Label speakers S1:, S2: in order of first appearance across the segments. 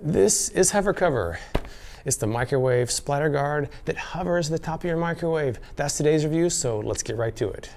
S1: This is Hover Cover. It's the microwave splatter guard that hovers at the top of your microwave. That's today's review, so let's get right to it.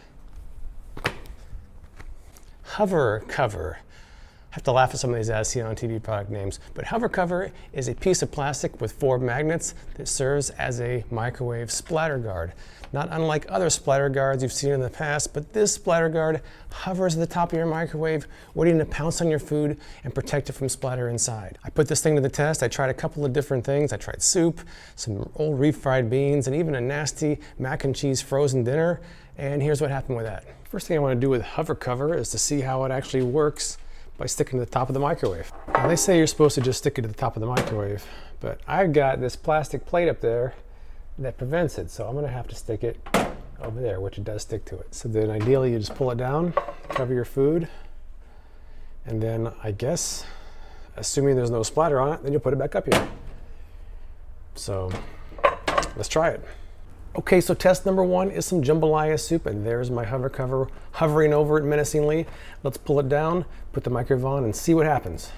S1: Hover Cover. I have to laugh at some of these as seen on TV product names, but Hover Cover is a piece of plastic with 4 magnets that serves as a microwave splatter guard. Not unlike other splatter guards you've seen in the past, but this splatter guard hovers at the top of your microwave, waiting to pounce on your food and protect it from splatter inside. I put this thing to the test. I tried a couple of different things. I tried soup, some old refried beans, and even a nasty mac and cheese frozen dinner, and here's what happened with that. First thing I want to do with Hover Cover is to see how it actually works by sticking to the top of the microwave. Now they say you're supposed to just stick it to the top of the microwave, but I've got this plastic plate up there that prevents it, so I'm going to have to stick it over there, which it does stick to it. So then ideally you just pull it down, cover your food, and then I guess, assuming there's no splatter on it, then you'll put it back up here. So let's try it. Okay, so test number 1 is some jambalaya soup, and there's my Hover Cover hovering over it menacingly. Let's pull it down, put the microwave on, and see what happens.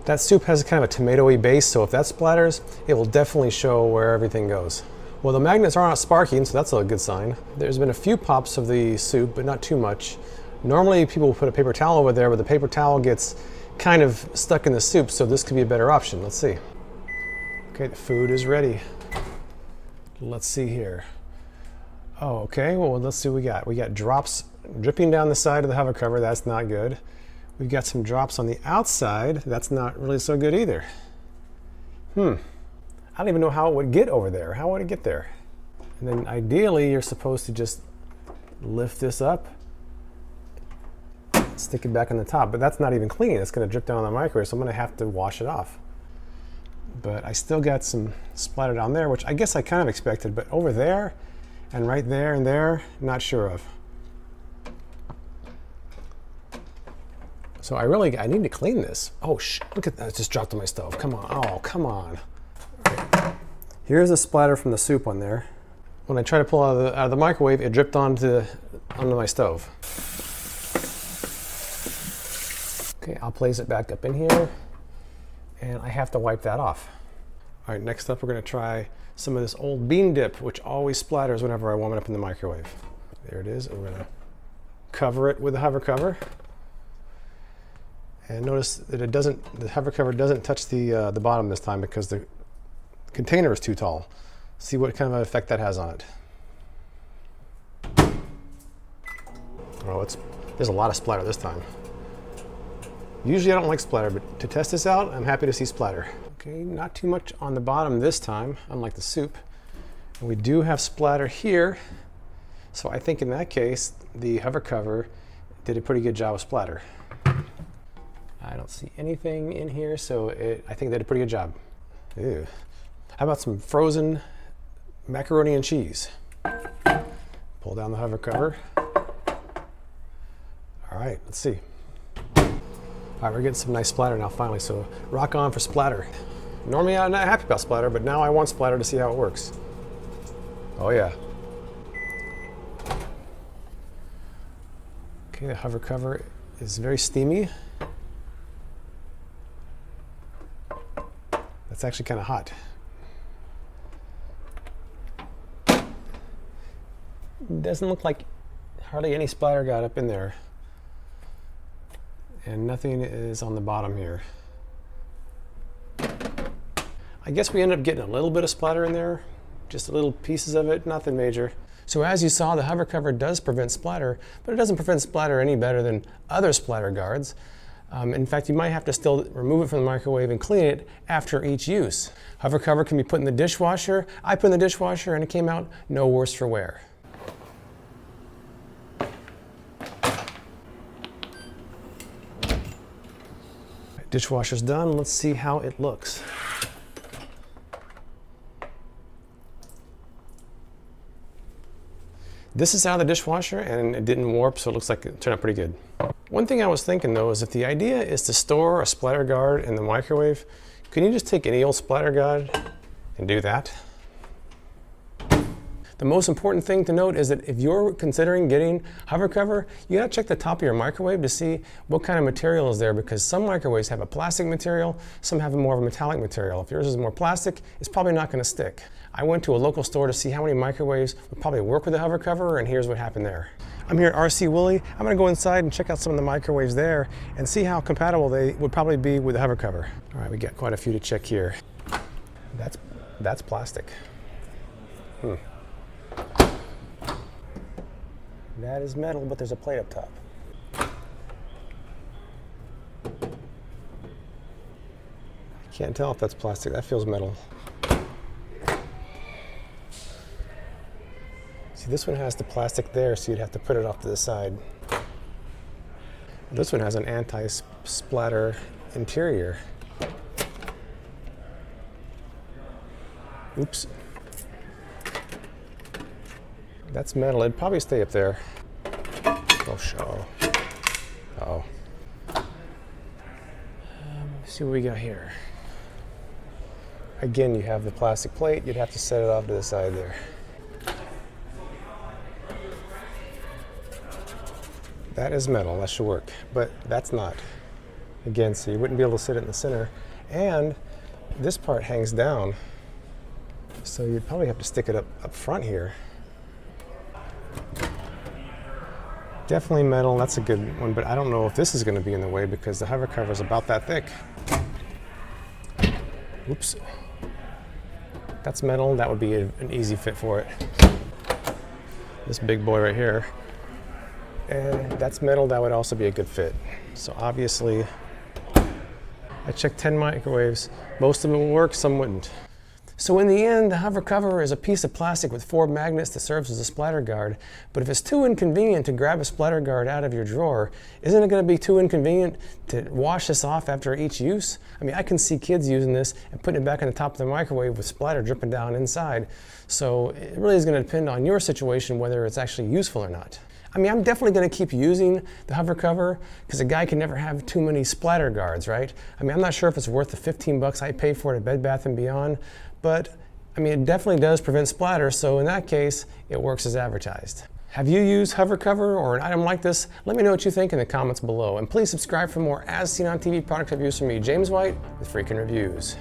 S1: That soup has kind of a tomatoey base, so if that splatters, it will definitely show where everything goes. Well, the magnets are not sparking, so that's a good sign. There's been a few pops of the soup, but not too much. Normally people will put a paper towel over there, but the paper towel gets kind of stuck in the soup, so this could be a better option. Let's see. Okay, the food is ready. Let's see here. Oh, okay, well, let's see what we got. We got drops dripping down the side of the Hover Cover. That's not good. We've got some drops on the outside. That's not really so good either. I don't even know how it would get over there. How would it get there? And then ideally, you're supposed to just lift this up, stick it back on the top, but that's not even clean. It's going to drip down on the microwave, so I'm going to have to wash it off. But I still got some splatter down there, which I guess I kind of expected, but over there and right there and there, not sure of. So I need to clean this. Oh, look at that, it just dropped on my stove. Come on, oh, come on. Right. Here's a splatter from the soup on there. When I tried to pull it out of the microwave, it dripped onto my stove. Okay, I'll place it back up in here, and I have to wipe that off. All right, next up we're gonna try some of this old bean dip, which always splatters whenever I warm it up in the microwave. There it is, and we're gonna cover it with the Hover Cover. And notice that the Hover Cover doesn't touch the bottom this time because the container is too tall. See what kind of an effect that has on it. Oh, there's a lot of splatter this time. Usually I don't like splatter, but to test this out, I'm happy to see splatter. Okay, not too much on the bottom this time, unlike the soup. And we do have splatter here, so I think in that case, the Hover Cover did a pretty good job of splatter. I don't see anything in here, so I think they did a pretty good job. Ew. How about some frozen macaroni and cheese? Pull down the Hover Cover. All right, let's see. All right, we're getting some nice splatter now finally, so rock on for splatter. Normally I'm not happy about splatter, but now I want splatter to see how it works. Oh yeah. Okay, the Hover Cover is very steamy. That's actually kind of hot. Doesn't look like hardly any splatter got up in there. And nothing is on the bottom here. I guess we ended up getting a little bit of splatter in there, just little pieces of it, nothing major. So as you saw, the Hover Cover does prevent splatter, but it doesn't prevent splatter any better than other splatter guards. In fact, you might have to still remove it from the microwave and clean it after each use. Hover Cover can be put in the dishwasher. I put in the dishwasher and it came out no worse for wear. Dishwasher's done. Let's see how it looks. This is out of the dishwasher and it didn't warp, so it looks like it turned out pretty good. One thing I was thinking though is if the idea is to store a splatter guard in the microwave, can you just take any old splatter guard and do that? The most important thing to note is that if you're considering getting hover cover, you gotta check the top of your microwave to see what kind of material is there, because some microwaves have a plastic material, some have more of a metallic material. If yours is more plastic, it's probably not gonna stick. I went to a local store to see how many microwaves would probably work with a hover cover, and here's what happened there. I'm here at RC Willey. I'm gonna go inside and check out some of the microwaves there and see how compatible they would probably be with the hover cover. All right, we got quite a few to check here. That's plastic. That is metal, but there's a plate up top. I can't tell if that's plastic. That feels metal. See, this one has the plastic there, so you'd have to put it off to the side. This one has an anti-splatter interior. Oops. That's metal. It'd probably stay up there. Oh, show. Uh-oh. Let's see what we got here. Again, you have the plastic plate. You'd have to set it off to the side there. That is metal. That should work, but that's not. Again, so you wouldn't be able to sit it in the center. And this part hangs down, so you'd probably have to stick it up front here. Definitely metal. That's a good one, but I don't know if this is going to be in the way because the hover cover is about that thick. Oops. That's metal. That would be an easy fit for it. This big boy right here. And that's metal. That would also be a good fit. So obviously, I checked 10 microwaves. Most of them will work, some wouldn't. So in the end, the hover cover is a piece of plastic with 4 magnets that serves as a splatter guard. But if it's too inconvenient to grab a splatter guard out of your drawer, isn't it going to be too inconvenient to wash this off after each use? I mean, I can see kids using this and putting it back on the top of the microwave with splatter dripping down inside. So it really is going to depend on your situation whether it's actually useful or not. I mean, I'm definitely going to keep using the hover cover because a guy can never have too many splatter guards, right? I mean, I'm not sure if it's worth the 15 bucks I paid for it at Bed Bath & Beyond, but I mean, it definitely does prevent splatter, so in that case, it works as advertised. Have you used hover cover or an item like this? Let me know what you think in the comments below, and please subscribe for more As Seen on TV product reviews from me, James White, with Freakin' Reviews.